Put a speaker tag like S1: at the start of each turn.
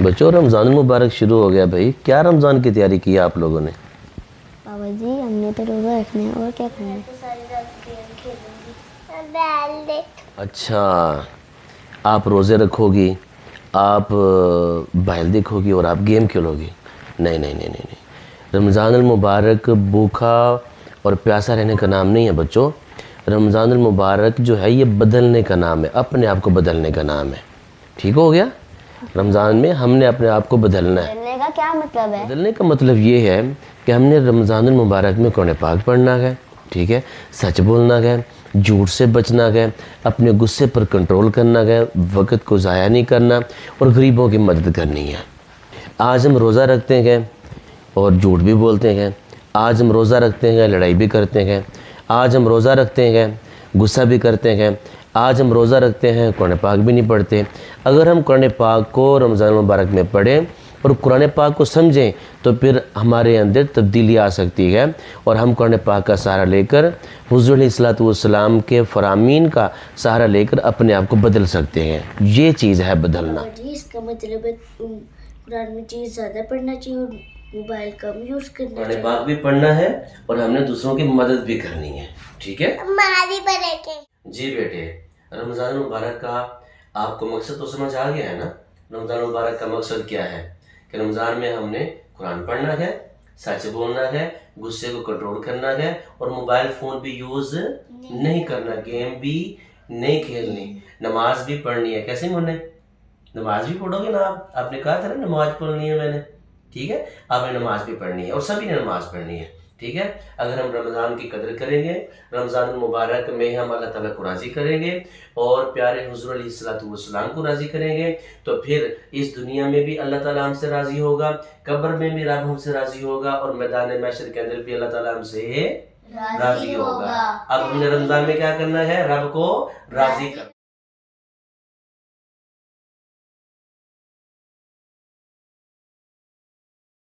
S1: بچوں رمضان المبارک شروع ہو گیا بھائی، کیا رمضان کی تیاری کی ہے آپ لوگوں نے؟
S2: بابا جی ہم نے تو روزہ رکھنا ہے، اور کیا کرنا ہے؟
S1: اچھا، آپ روزے رکھو گی، آپ بائل دیکھو گی اور آپ گیم کھیلو گی؟ نہیں نہیں نہیں نہیں نہیں، رمضان المبارک بھوکا اور پیاسا رہنے کا نام نہیں ہے بچوں۔ رمضان المبارک جو ہے یہ بدلنے کا نام ہے، اپنے آپ کو بدلنے کا نام ہے۔ ٹھیک ہو گیا؟ رمضان میں ہم نے اپنے آپ کو بدلنا ہے۔
S2: بدلنے کا کیا مطلب ہے؟
S1: بدلنے کا مطلب یہ ہے کہ ہم نے رمضان المبارک میں قرآن پاک پڑھنا ہے، ٹھیک ہے، سچ بولنا ہے، جھوٹ سے بچنا ہے، اپنے غصے پر کنٹرول کرنا ہے، وقت کو ضائع نہیں کرنا اور غریبوں کی مدد کرنی ہے۔ آج ہم روزہ رکھتے ہیں اور جھوٹ بھی بولتے ہیں، آج ہم روزہ رکھتے ہیں لڑائی بھی کرتے ہیں، آج ہم روزہ رکھتے ہیں غصہ بھی کرتے ہیں، آج ہم روزہ رکھتے ہیں قرآن پاک بھی نہیں پڑھتے۔ اگر ہم قرآن پاک کو رمضان المبارک میں پڑھیں اور قرآن پاک کو سمجھیں تو پھر ہمارے اندر تبدیلی آ سکتی ہے اور ہم قرآن پاک کا سہارا لے کر حضور علیہ الصلوۃ والسلام کے فرامین کا سہارا لے کر اپنے آپ کو بدل سکتے ہیں۔ یہ چیز ہے بدلنا۔
S2: جی اس کا مطلب ہے قرآن میں چیز زیادہ پڑھنا چاہیے اور موبائل کم یوز کرنا
S1: قرآن
S2: چاہیے۔
S1: پاک بھی پڑھنا ہے اور ہم نے دوسروں کی مدد بھی کرنی ہے، ٹھیک ہے؟
S2: ہماری پڑھے کے
S1: جی بیٹے، رمضان المبارک کا آپ کو مقصد تو سمجھ آ گیا ہے نا؟ رمضان المبارک کا مقصد کیا ہے؟ کہ رمضان میں ہم نے قرآن پڑھنا ہے، سچ بولنا ہے، غصے کو کنٹرول کرنا ہے اور موبائل فون بھی یوز نہیں کرنا، گیم بھی نہیں کھیلنی، نماز بھی پڑھنی ہے۔ کیسے منع؟ نماز بھی پڑھو گے نا آپ نے کہا تھا نا نماز پڑھنی ہے میں نے، ٹھیک ہے؟ آپ نے نماز بھی پڑھنی ہے اور سبھی نے نماز پڑھنی ہے، ٹھیک ہے؟ اگر ہم رمضان کی قدر کریں گے، رمضان المبارک میں ہم اللہ تعالیٰ کو راضی کریں گے اور پیارے حضور علیہ الصلوۃ والسلام کو راضی کریں گے تو پھر اس دنیا میں بھی اللہ تعالیٰ ہم سے راضی ہوگا، قبر میں بھی رب ہم سے راضی ہوگا اور میدان محشر کے اندر بھی اللہ تعالیٰ ہم سے راضی ہوگا۔ اب ہم نے رمضان میں کیا کرنا ہے؟ رب کو راضی کرنا۔